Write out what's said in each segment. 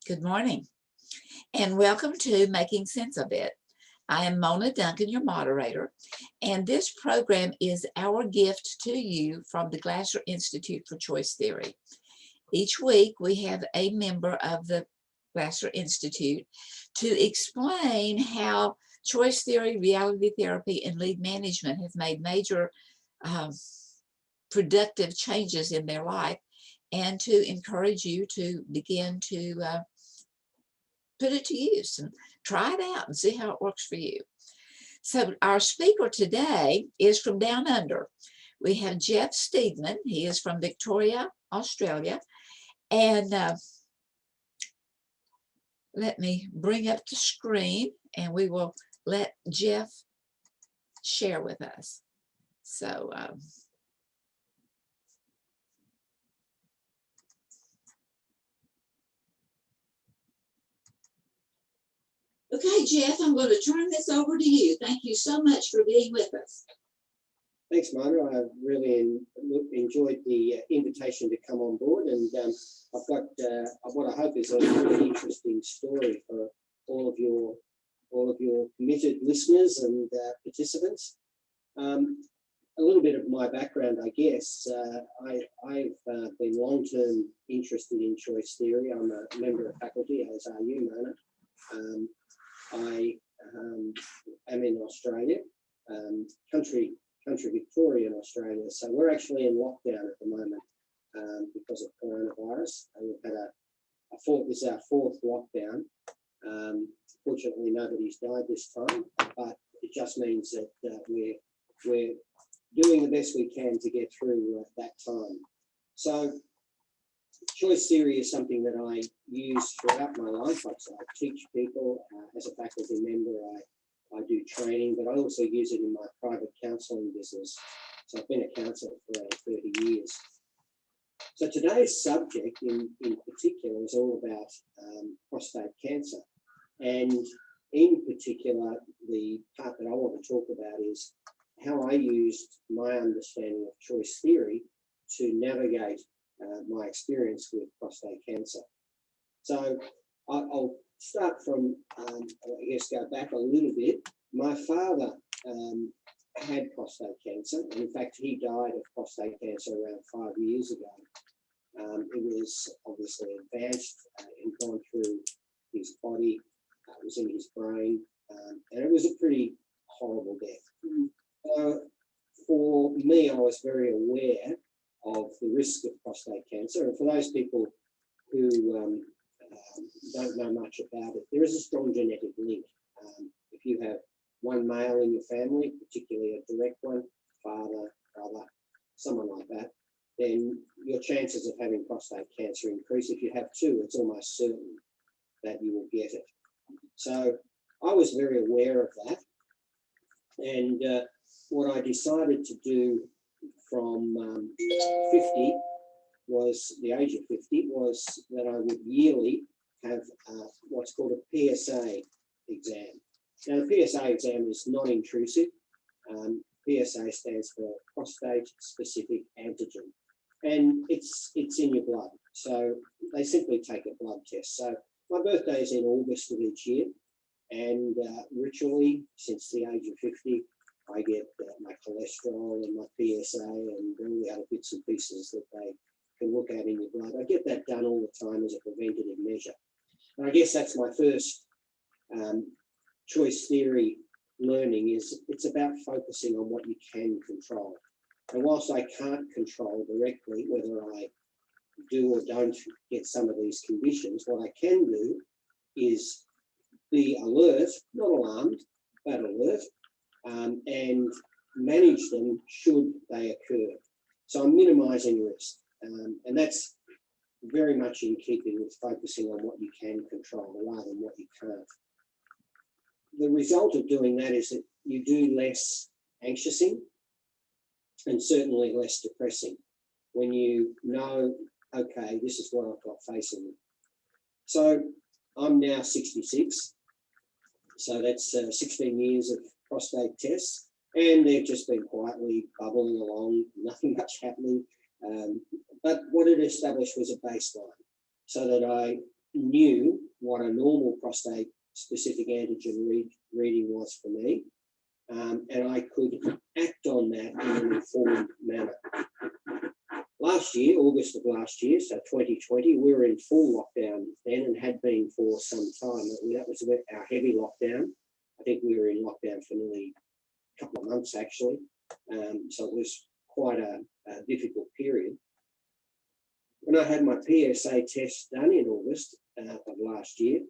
Good morning, and welcome to Making Sense of It. I am Mona Duncan, your moderator, and this program is our gift to you from the Glasser Institute for Choice Theory. Each week, we have a member of the Glasser Institute to explain how choice theory, reality therapy, and lead management have made major productive changes in their life, and to encourage you to begin to put it to use and try it out and see how it works for you. So our speaker today is from down under. We have Jeff Steedman. He is from Victoria, Australia. And let me bring up the screen and we will let Jeff share with us. So okay, Jeff, I'm going to turn this over to you. Thank you so much for being with us. Thanks, Mona. I really enjoyed the invitation to come on board, and I've got what I hope is a really interesting story for all of your committed listeners and participants. A little bit of my background, I guess. I've been long-term interested in choice theory. I'm a member of faculty, as are you, Mona. I am in Australia, country Victoria in Australia. So we're actually in lockdown at the moment because of coronavirus. And we've had this is our fourth lockdown. Fortunately, nobody's died this time, but it just means that we're doing the best we can to get through that time. So choice theory is something that I use throughout my life. I teach people as a faculty member. I do training, but I also use it in my private counselling business. So I've been a counsellor for around 30 years. So today's subject in particular is all about prostate cancer. And in particular, the part that I want to talk about is how I used my understanding of choice theory to navigate my experience with prostate cancer. So I'll start from, I guess, go back a little bit. My father had prostate cancer, and in fact, he died of prostate cancer around 5 years ago. It was obviously advanced and gone through his body, it was in his brain, and it was a pretty horrible death. For me, I was very aware of the risk of prostate cancer, and for those people who don't know much about it, there is a strong genetic link. If you have one male in your family, particularly a direct one, father, brother, someone like that, then your chances of having prostate cancer increase. If you have two, it's almost certain that you will get it. So I was very aware of that. And what I decided to do from 50 was, the age of 50, was that I would yearly have what's called a PSA exam. Now, the PSA exam is non-intrusive. PSA stands for prostate-specific antigen, and it's in your blood. So they simply take a blood test. So my birthday is in August of each year, and ritually, since the age of 50, I get my cholesterol and my PSA and all the other bits and pieces that they can look at in your blood. I get that done all the time as a preventative measure. And I guess that's my first choice theory learning, is it's about focusing on what you can control. And whilst I can't control directly whether I do or don't get some of these conditions, what I can do is be alert, not alarmed, but alert, and manage them should they occur. So I'm minimising risk, and that's very much in keeping with focusing on what you can control rather than what you can't. The result of doing that is that you do less anxiousing and certainly less depressing when you know, okay, this is what I've got facing me. So I'm now 66, so that's 16 years of prostate tests, and they've just been quietly bubbling along, nothing much happening. But what it established was a baseline, so that I knew what a normal prostate specific antigen reading was for me, and I could act on that in an informed manner. Last year, August of last year, so 2020, we were in full lockdown then and had been for some time. That was our heavy lockdown. I think we were in lockdown for nearly a couple of months, actually. So it was quite a difficult period. When I had my PSA test done in August of last year,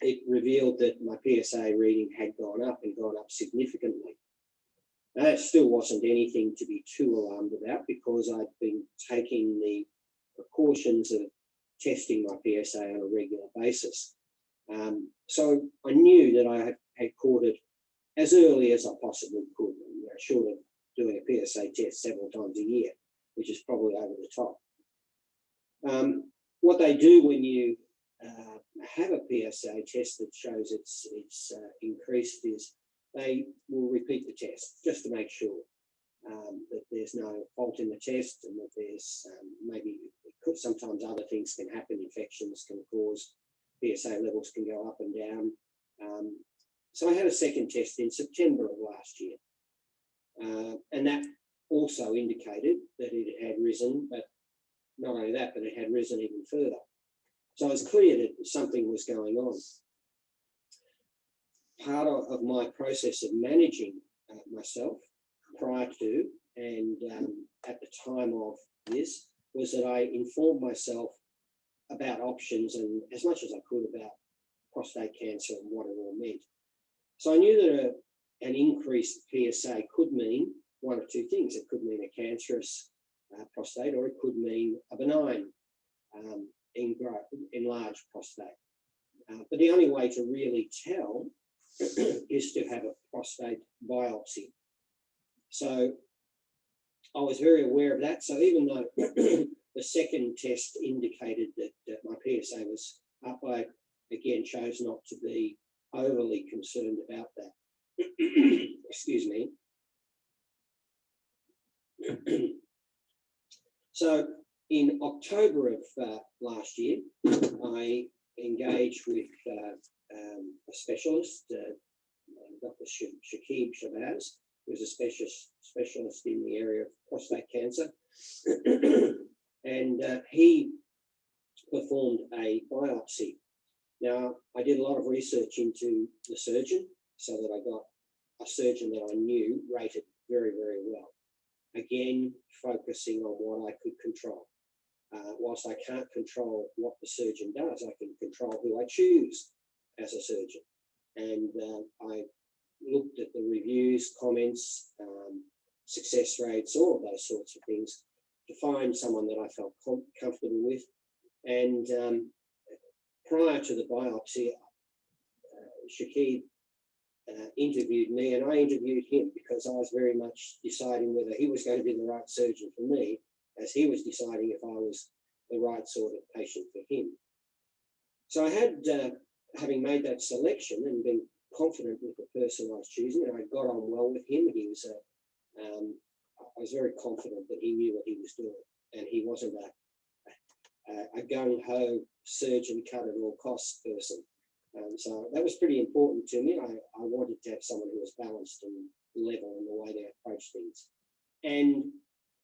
it revealed that my PSA reading had gone up and gone up significantly. Now, that still wasn't anything to be too alarmed about because I'd been taking the precautions of testing my PSA on a regular basis. So I knew that I had caught it as early as I possibly could, short of doing a PSA test several times a year, which is probably over the top. What they do when you have a PSA test that shows it's increased is they will repeat the test just to make sure that there's no fault in the test and that there's sometimes other things can happen. Infections can cause PSA levels can go up and down. So I had a second test in September of last year, and that also indicated that it had risen, but not only that, but it had risen even further. So it was clear that something was going on. Part of my process of managing myself prior to and at the time of this was that I informed myself about options and as much as I could about prostate cancer and what it all meant. So I knew that an increased PSA could mean one of two things. It could mean a cancerous prostate, or it could mean a benign enlarged prostate. But the only way to really tell is to have a prostate biopsy. So I was very aware of that. So even though the second test indicated that my PSA was up, I again chose not to be overly concerned about that. Excuse me. So in October of last year, I engaged with a specialist, Dr. Shakib Shabazz, who's a specialist in the area of prostate cancer. And he performed a biopsy. Now, I did a lot of research into the surgeon so that I got a surgeon that I knew rated very, very well. Again, focusing on what I could control. Whilst I can't control what the surgeon does, I can control who I choose as a surgeon. And I looked at the reviews, comments, success rates, all of those sorts of things to find someone that I felt comfortable with. And prior to the biopsy, Shakib interviewed me and I interviewed him because I was very much deciding whether he was going to be the right surgeon for me as he was deciding if I was the right sort of patient for him. So I had, having made that selection and been confident with the person I was choosing, and I got on well with him. He was I was very confident that he knew what he was doing, and he wasn't a gung-ho surgeon cut at all costs person. So that was pretty important to me. I wanted to have someone who was balanced and level in the way they approach things. And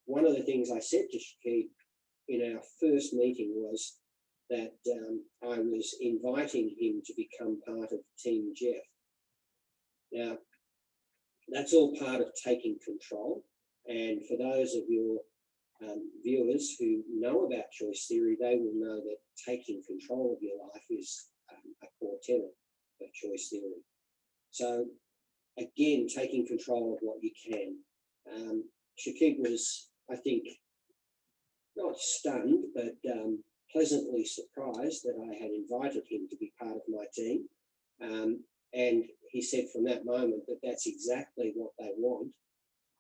one of the things I said to Shakib in our first meeting was that I was inviting him to become part of Team Jeff. Now, that's all part of taking control. And for those of your viewers who know about choice theory, they will know that taking control of your life is a core tenet of choice theory. So again, taking control of what you can. Shakib was, I think, not stunned, but pleasantly surprised that I had invited him to be part of my team. And he said from that moment that that's exactly what they want,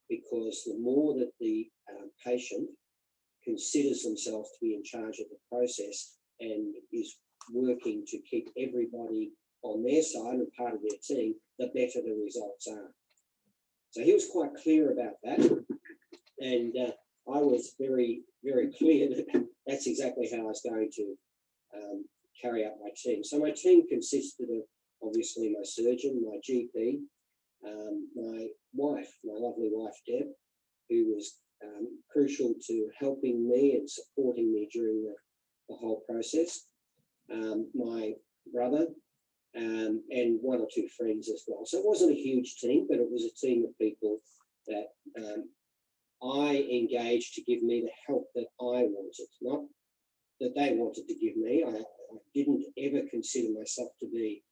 because the more that the patient considers themselves to be in charge of the process and is working to keep everybody on their side and part of their team, the better the results are. So he was quite clear about that. And I was very, very clear that that's exactly how I was going to carry out my team. So my team consisted of obviously my surgeon, my GP, my wife, my lovely wife, Deb, who was crucial to helping me and supporting me during the whole process, my brother, and one or two friends as well. So it wasn't a huge team, but it was a team of people that I engaged to give me the help that I wanted, not that they wanted to give me. I didn't ever consider myself to be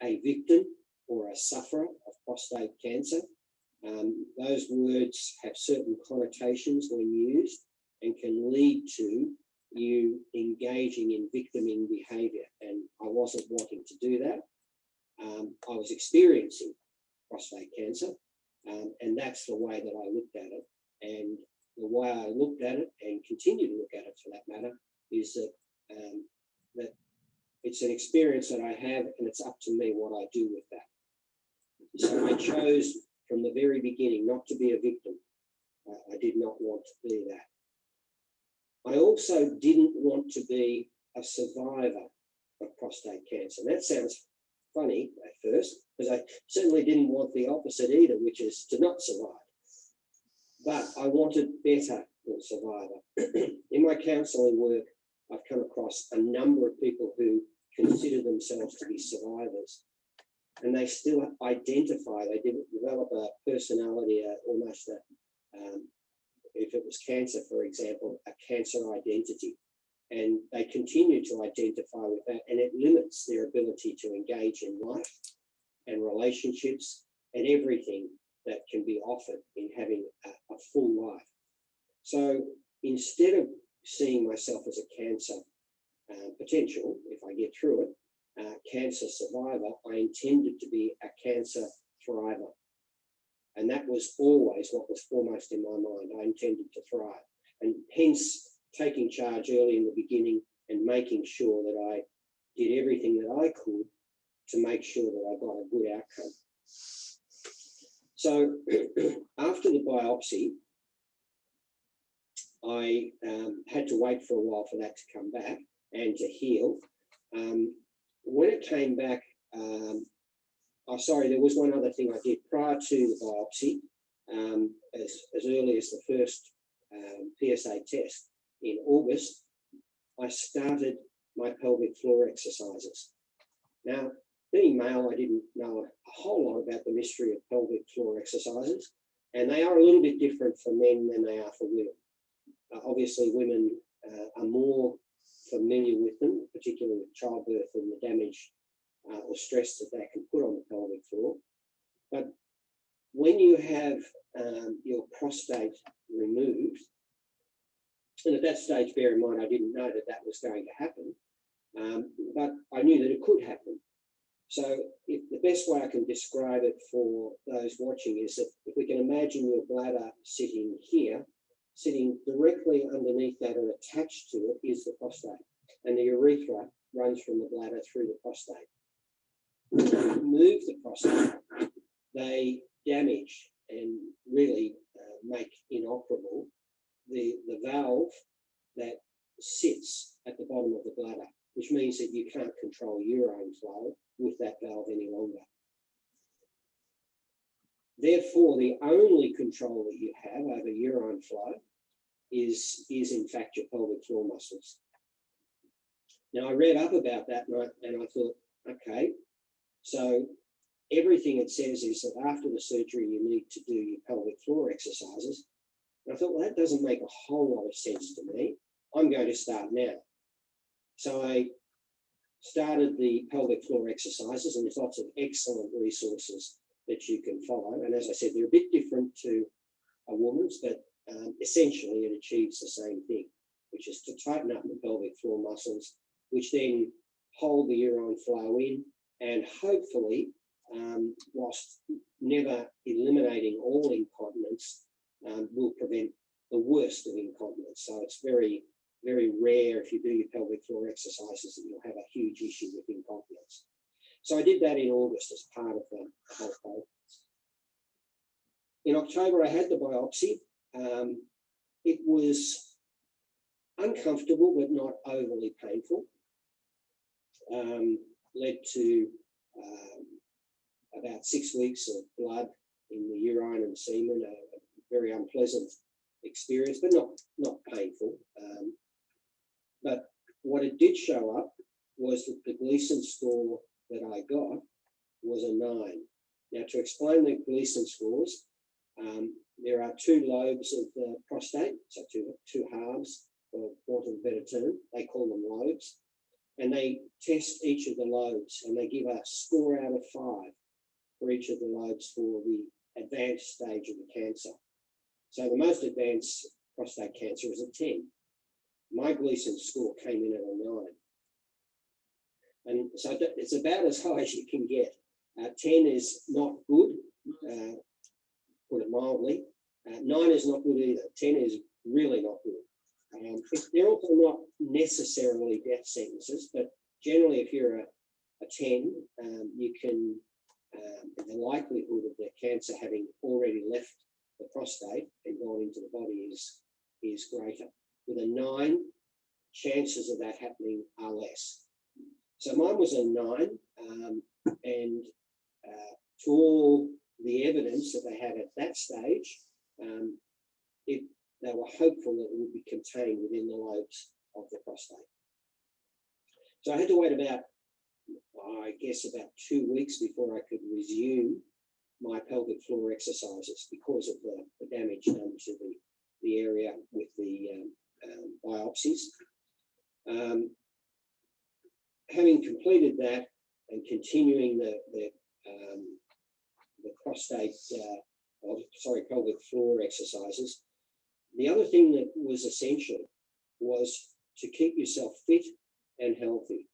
a victim or a sufferer of prostate cancer. Those words have certain connotations when used and can lead to you engaging in victiming behaviour, and I wasn't wanting to do that. I was experiencing prostate cancer, and that's the way that I looked at it. And the way I looked at it, and continue to look at it for that matter, is that that it's an experience that I have, and it's up to me what I do with that. So I chose from the very beginning not to be a victim. I did not want to be that. I also didn't want to be a survivor of prostate cancer. That sounds funny at first, because I certainly didn't want the opposite either, which is to not survive. But I wanted better than survivor. In my counselling work, I've come across a number of people who consider themselves to be survivors, and they still identify, they develop a personality, almost if it was cancer, for example, a cancer identity. And they continue to identify with that, and it limits their ability to engage in life and relationships and everything that can be offered in having a full life. So instead of seeing myself as a cancer potential, if I get through it, cancer survivor, I intended to be a cancer thriver. And that was always what was foremost in my mind. I intended to thrive. And hence, taking charge early in the beginning and making sure that I did everything that I could to make sure that I got a good outcome. So after the biopsy, I had to wait for a while for that to come back and to heal. When it came back, there was one other thing I did prior to the biopsy, as early as the first PSA test in August. I started my pelvic floor exercises. Now, being male, I didn't know a whole lot about the mystery of pelvic floor exercises, and they are a little bit different for men than they are for women. Obviously, women are more familiar with them, particularly with childbirth and the damage or stress that can put on the pelvic floor. But when you have your prostate removed, and at that stage, bear in mind, I didn't know that that was going to happen, but I knew that it could happen. So the best way I can describe it for those watching is that if we can imagine your bladder sitting here, sitting directly underneath that and attached to it is the prostate, and the urethra runs from the bladder through the prostate. When they remove the prostate, they damage and really make inoperable the valve that sits at the bottom of the bladder, which means that you can't control urine flow with that valve any longer. Therefore, the only control that you have over urine flow is in fact your pelvic floor muscles. Now, I read up about that and I thought, okay, so everything it says is that after the surgery you need to do your pelvic floor exercises. And I thought, well, that doesn't make a whole lot of sense to me. I'm going to start now. So I started the pelvic floor exercises, and there's lots of excellent resources that you can follow. And as I said, they're a bit different to a woman's, but essentially it achieves the same thing, which is to tighten up the pelvic floor muscles, which then hold the urine flow in, and hopefully, whilst never eliminating all incontinence, will prevent the worst of incontinence. So it's very, very rare if you do your pelvic floor exercises that you'll have a huge issue with incontinence. So I did that in August as part of the whole program. In October, I had the biopsy. It was uncomfortable, but not overly painful. led to about 6 weeks of blood in the urine and semen, a very unpleasant experience, but not painful. But what it did show up was that the Gleason score that I got was a 9. Now, to explain the Gleason scores, there are 2 lobes of the prostate, so two halves, for want of a better term. They call them lobes. And they test each of the lobes, and they give a score out of 5 for each of the lobes for the advanced stage of the cancer. So the most advanced prostate cancer is a 10. My Gleason score came in at a 9. And so it's about as high as you can get. 10 is not good, put it mildly. 9 is not good either. 10 is really not good. They're also not necessarily death sentences, but generally if you're a 10, you can, the likelihood of the cancer having already left the prostate and gone into the body is greater. With a 9, chances of that happening are less. So mine was a 9, and to all the evidence that they had at that stage, they were hopeful that it would be contained within the lobes of the prostate. So I had to wait about 2 weeks before I could resume my pelvic floor exercises because of the damage done to the area with the biopsies. Having completed that and continuing the prostate, pelvic floor exercises, the other thing that was essential was to keep yourself fit and healthy.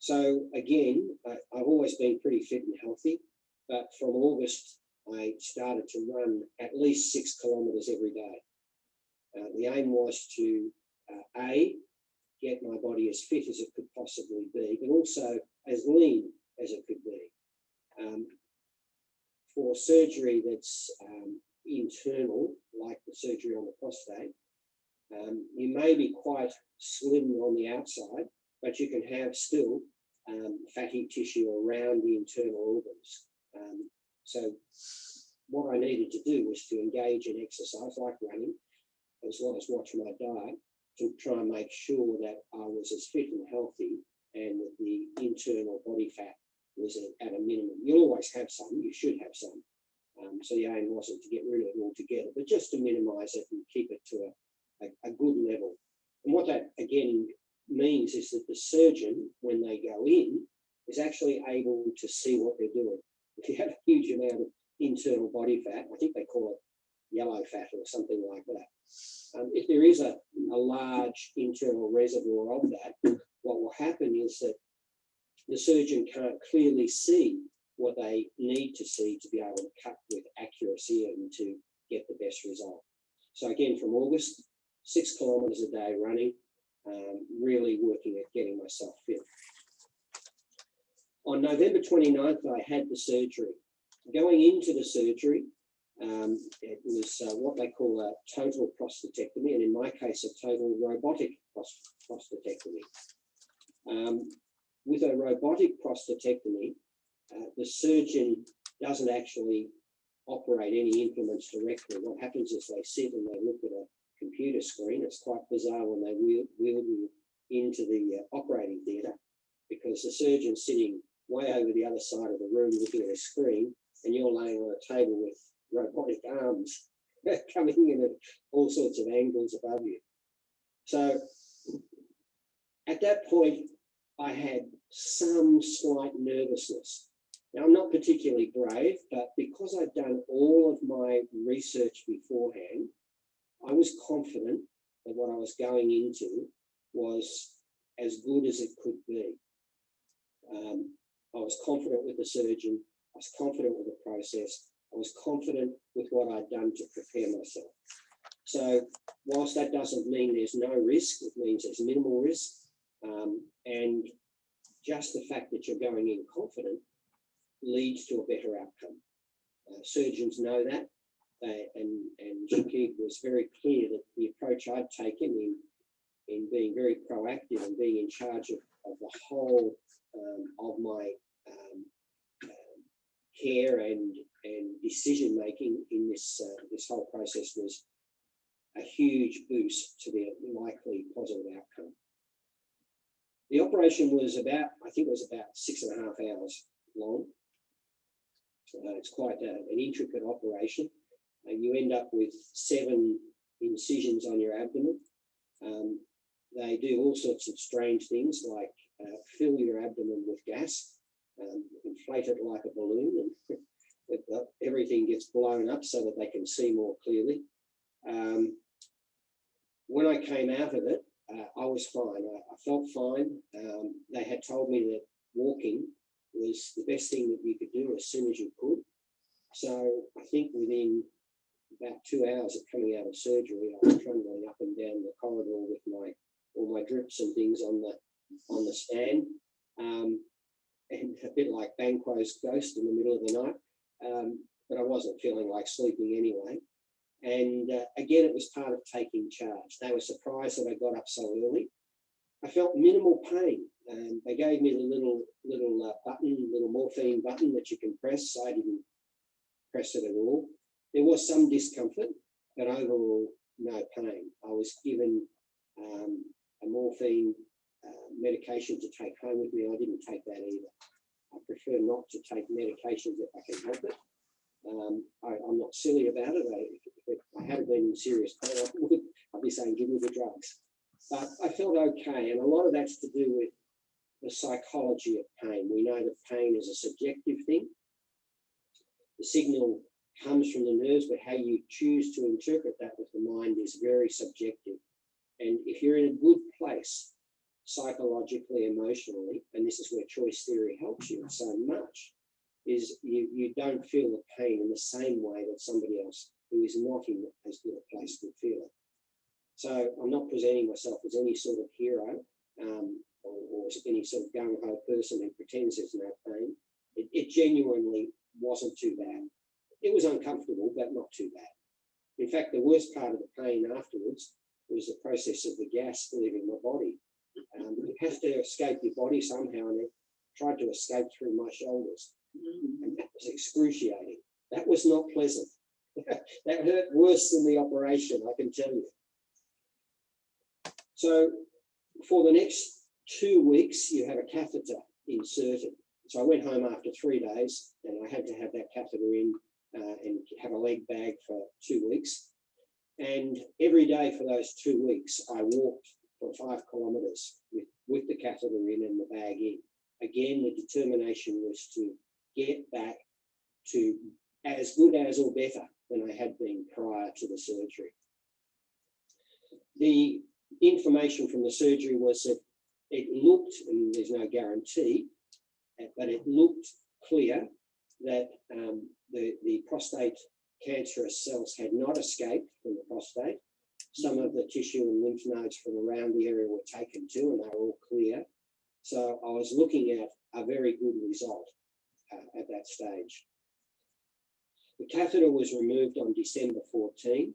So again, I've always been pretty fit and healthy, but from August, I started to run at least 6 kilometres every day. The aim was to, get my body as fit as it could possibly be, but also as lean as it could be. For surgery that's internal, like the surgery on the prostate, you may be quite slim on the outside, but you can have still fatty tissue around the internal organs. So what I needed to do was to engage in exercise like running, as well as watch my diet, to try and make sure that I was as fit and healthy and that the internal body fat was at a minimum. You'll always have some, you should have some. So the aim wasn't to get rid of it altogether, but just to minimise it and keep it to a good level. And what that, again, means is that the surgeon, when they go in, is actually able to see what they're doing. If you have a huge amount of internal body fat, I think they call it yellow fat or something like that. If there is a large internal reservoir of that, what will happen is that the surgeon can't clearly see what they need to see to be able to cut with accuracy and to get the best result. So again, from August, 6 kilometres a day running, really working at getting myself fit. On November 29th, I had the surgery. Going into the surgery, it was what they call a total prostatectomy, and in my case, a total robotic prostatectomy. With a robotic prostatectomy, the surgeon doesn't actually operate any implements directly. What happens is they sit and they look at a computer screen. It's quite bizarre when they wheel you into the operating theatre, because the surgeon's sitting way over the other side of the room looking at a screen, and you're laying on a table with robotic arms coming in at all sorts of angles above you. So at that point, I had some slight nervousness. Now, I'm not particularly brave, but because I'd done all of my research beforehand, I was confident that what I was going into was as good as it could be. I was confident with the surgeon. I was confident with the process. I was confident with what I'd done to prepare myself. So whilst that doesn't mean there's no risk, it means there's minimal risk. And just the fact that you're going in confident leads to a better outcome. Surgeons know that, and Shakib was very clear that the approach I'd taken in being very proactive and being in charge of the whole of my care and decision making in this whole process was a huge boost to the likely positive outcome. The operation was about, I think it was about 6.5 hours long. It's quite an intricate operation. You end up with 7 incisions on your abdomen. They do all sorts of strange things like fill your abdomen with gas, inflate it like a balloon, and everything gets blown up so that they can see more clearly. When I came out of it, I was fine. I felt fine. They had told me that walking was the best thing that you could do as soon as you could. So I think within about 2 hours of coming out of surgery, I was trundling up and down the corridor with all my drips and things on the stand, and a bit like Banquo's ghost in the middle of the night. But I wasn't feeling like sleeping anyway. And again, it was part of taking charge. They were surprised that I got up so early. I felt minimal pain. They gave me the little button, little morphine button that you can press. I didn't press it at all. There was some discomfort, but overall, no pain. I was given a morphine medication to take home with me. I didn't take that either. I prefer not to take medications if I can help it. I'm not silly about it. If I had been in serious pain, I'd be saying, give me the drugs. But I felt okay, and a lot of that's to do with the psychology of pain. We know that pain is a subjective thing. The signal comes from the nerves, but how you choose to interpret that with the mind is very subjective. And if you're in a good place, psychologically, emotionally, and this is where choice theory helps you so much, is you don't feel the pain in the same way that somebody else who is not in as good a place would feel it. So I'm not presenting myself as any sort of hero or as any sort of gung-ho person who pretends there's no pain. It genuinely wasn't too bad. It was uncomfortable, but not too bad. In fact, the worst part of the pain afterwards was the process of the gas leaving my body. You have to escape your body somehow, and it tried to escape through my shoulders. And that was excruciating. That was not pleasant. That hurt worse than the operation, I can tell you. So for the next 2 weeks, you have a catheter inserted. So I went home after 3 days, and I had to have that catheter in and have a leg bag for 2 weeks. And every day for those 2 weeks, I walked for 5 kilometres with the catheter in and the bag in. Again, the determination was to get back to as good as or better than I had been prior to the surgery. The information from the surgery was that it looked, and there's no guarantee, but it looked clear that the prostate cancerous cells had not escaped from the prostate. Some of the tissue and lymph nodes from around the area were taken too, and they were all clear. So I was looking at a very good result at that stage. The catheter was removed on December 14.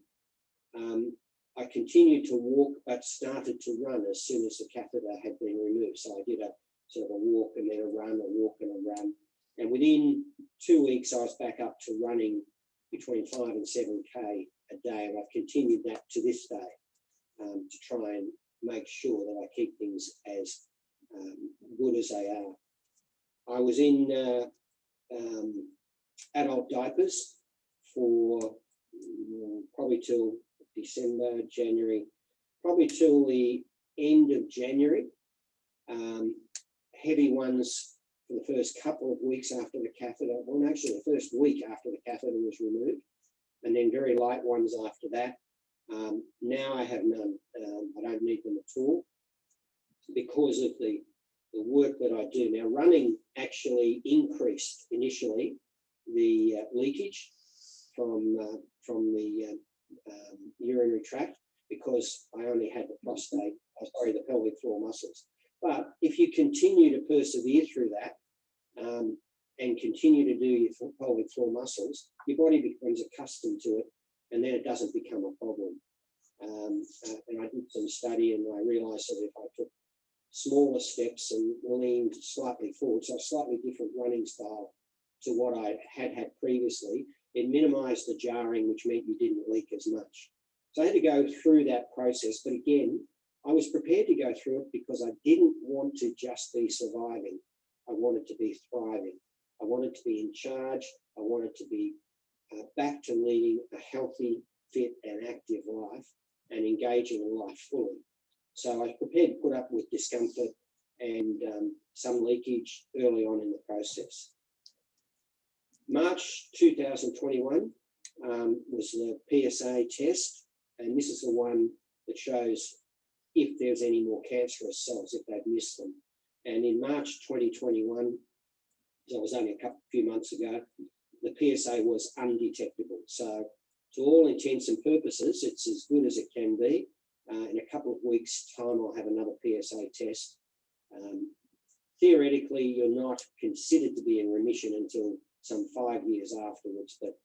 I continued to walk, but started to run as soon as the catheter had been removed. So I did a sort of a walk and then a run, a walk and a run. And within 2 weeks, I was back up to running between 5 and 7K a day. And I've continued that to this day to try and make sure that I keep things as good as they are. I was in adult diapers for probably till December, January, probably till the end of January. Heavy ones for the first couple of weeks after the catheter, well, actually the first week after the catheter was removed, and then very light ones after that. Now I have none. I don't need them at all because of the work that I do. Now, running actually increased initially the leakage from the urinary tract because I only had the the pelvic floor muscles. But if you continue to persevere through that and continue to do your pelvic floor muscles, your body becomes accustomed to it, and then it doesn't become a problem. And I did some study, and I realised that if I took smaller steps and leaned slightly forward. So a slightly different running style to what I had previously. It minimized the jarring, which meant you didn't leak as much. So I had to go through that process. But again, I was prepared to go through it because I didn't want to just be surviving. I wanted to be thriving. I wanted to be in charge. I wanted to be back to leading a healthy, fit and active life and engaging in life fully. So I was prepared to put up with discomfort and some leakage early on in the process. March 2021 was the PSA test, and this is the one that shows if there's any more cancerous cells, if they've missed them. And in March 2021, so it was only a few months ago, the PSA was undetectable. So to all intents and purposes, it's as good as it can be. In a couple of weeks' time, I'll have another PSA test. Theoretically, you're not considered to be in remission until some 5 years afterwards, but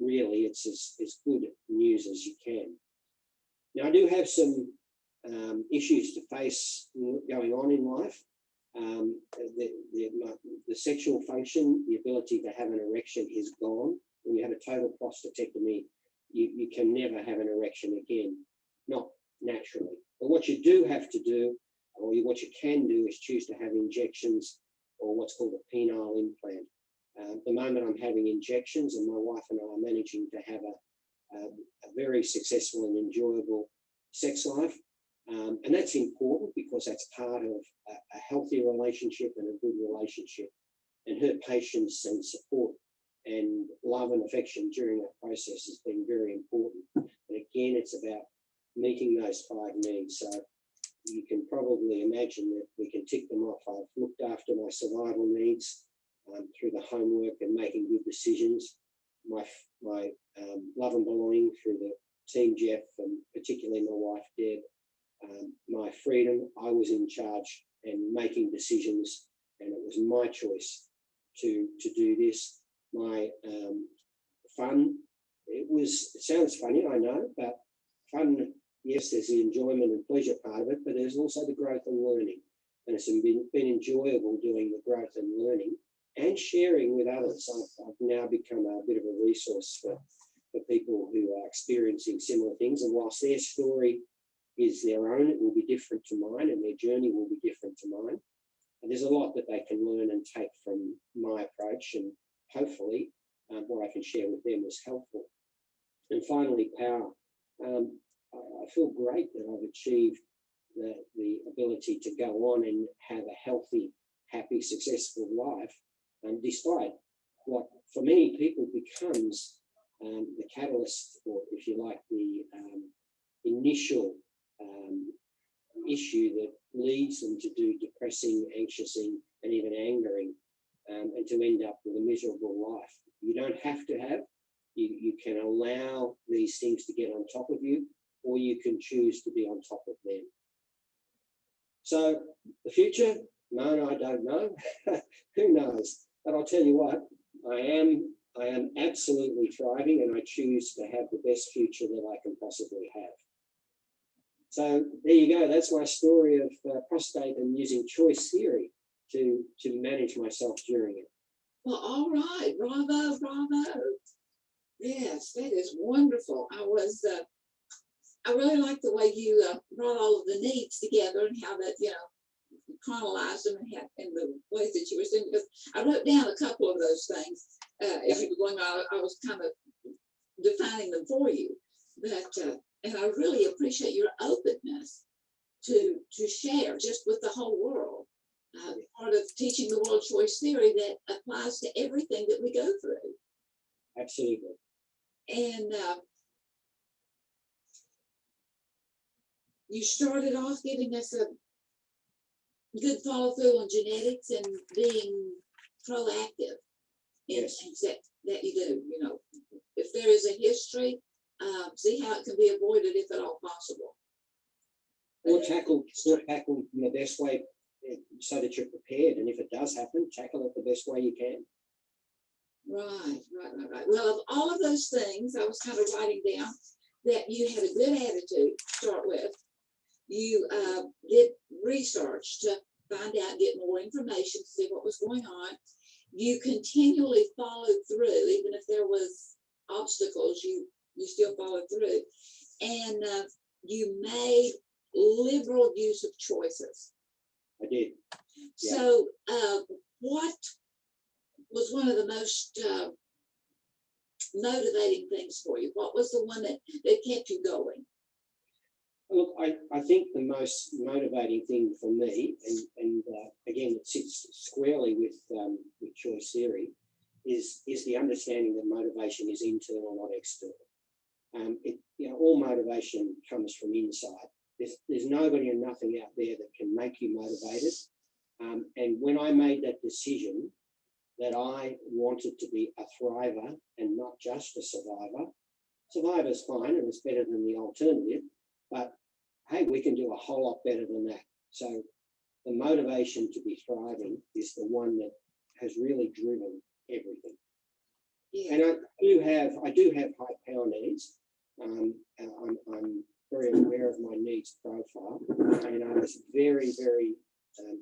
really it's as good news as you can. Now, I do have some issues to face going on in life. The sexual function, the ability to have an erection is gone. When you have a total prostatectomy, you can never have an erection again, not naturally. But what you do have to do, or what you can do, is choose to have injections or what's called a penile implant. At the moment, I'm having injections, and my wife and I are managing to have a very successful and enjoyable sex life. And that's important because that's part of a healthy relationship and a good relationship. And her patience and support and love and affection during that process has been very important. And again, it's about meeting those 5 needs. So you can probably imagine that we can tick them off. I've looked after my survival needs through the homework and making good decisions. My love and belonging through the team Jeff, and particularly my wife Deb. My freedom, I was in charge and making decisions, and it was my choice to do this. My fun, it sounds funny, I know, but fun, yes, there's the enjoyment and pleasure part of it, but there's also the growth and learning. And it's been enjoyable doing the growth and learning and sharing with others. I've now become a bit of a resource for people who are experiencing similar things. And whilst their story is their own, it will be different to mine, and their journey will be different to mine. And there's a lot that they can learn and take from my approach, and hopefully what I can share with them is helpful. And finally, power. I feel great that I've achieved the ability to go on and have a healthy, happy, successful life, despite what for many people becomes the catalyst, or if you like, the initial issue that leads them to do depressing, anxiousing, and even angering, and to end up with a miserable life. You don't have to have. You can allow these things to get on top of you, or you can choose to be on top of them. So the future, Mona, I don't know. Who knows? But I'll tell you what, I am absolutely thriving, and I choose to have the best future that I can possibly have. So there you go. That's my story of prostate and using choice theory to manage myself during it. Well, all right. Bravo, bravo. Yes, that is wonderful. I really like the way you brought all of the needs together and how that, chronologized them and the ways that you were saying, because I wrote down a couple of those things as you were going on. I was kind of defining them for you, but and I really appreciate your openness to share just with the whole world. Part of teaching the world choice theory that applies to everything that we go through. Absolutely. And you started off giving us a good follow through on genetics and being proactive in things that you do. If there is a history, see how it can be avoided if at all possible. Or tackled in the best way so that you're prepared. And if it does happen, tackle it the best way you can. Right. Well, of all of those things, I was kind of writing down that you had a good attitude to start with, You did research to find out, get more information, see what was going on. You continually followed through, even if there was obstacles, you still followed through. And you made liberal use of choices. I did. Yeah. So what was one of the most motivating things for you? What was the one that kept you going? Look, I think the most motivating thing for me, and again, it sits squarely with choice theory, is the understanding that motivation is internal, not external. All motivation comes from inside. There's nobody and nothing out there that can make you motivated. And when I made that decision that I wanted to be a thriver and not just a survivor, survivor's fine and it's better than the alternative, but hey, we can do a whole lot better than that. So the motivation to be thriving is the one that has really driven everything. Yeah. And I do have high power needs. I'm very aware of my needs profile, and I was very, very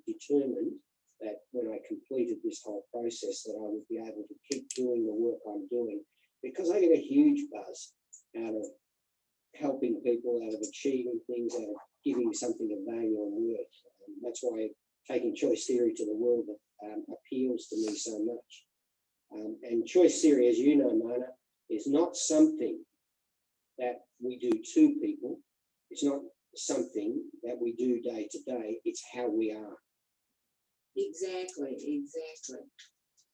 determined that when I completed this whole process that I would be able to keep doing the work I'm doing, because I get a huge buzz out of helping people, out of achieving things, out of giving something of value and worth. That's why taking choice theory to the world appeals to me so much. And choice theory, as you know, Mona, is not something that we do to people. It's not something that we do day to day. It's how we are. Exactly.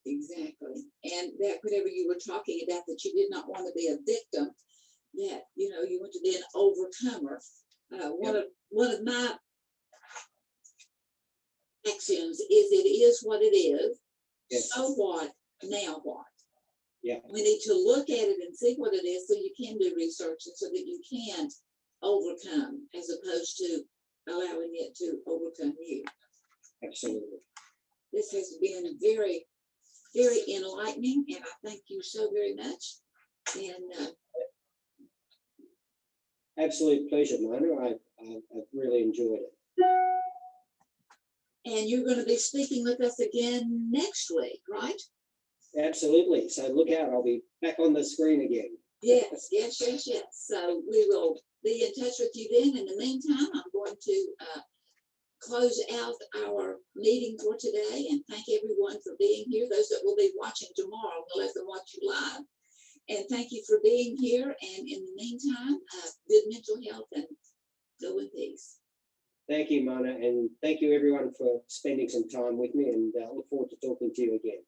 And that whatever you were talking about, that you did not want to be a victim, that you want to be an overcomer. One of my axioms is it is what it is. Yes. So what? Now what? Yeah. We need to look at it and see what it is so you can do research and so that you can overcome as opposed to allowing it to overcome you. Absolutely. This has been very, very enlightening, and I thank you so very much. And absolute pleasure, Mona. I've really enjoyed it. And you're going to be speaking with us again next week, right? Absolutely. So look out. I'll be back on the screen again. Yes. So we will be in touch with you then. In the meantime, I'm going to close out our meeting for today and thank everyone for being here. Those that will be watching tomorrow, we'll let them watch you live. And thank you for being here. And in the meantime, good mental health and go in peace. Thank you, Mona. And thank you, everyone, for spending some time with me. And look forward to talking to you again.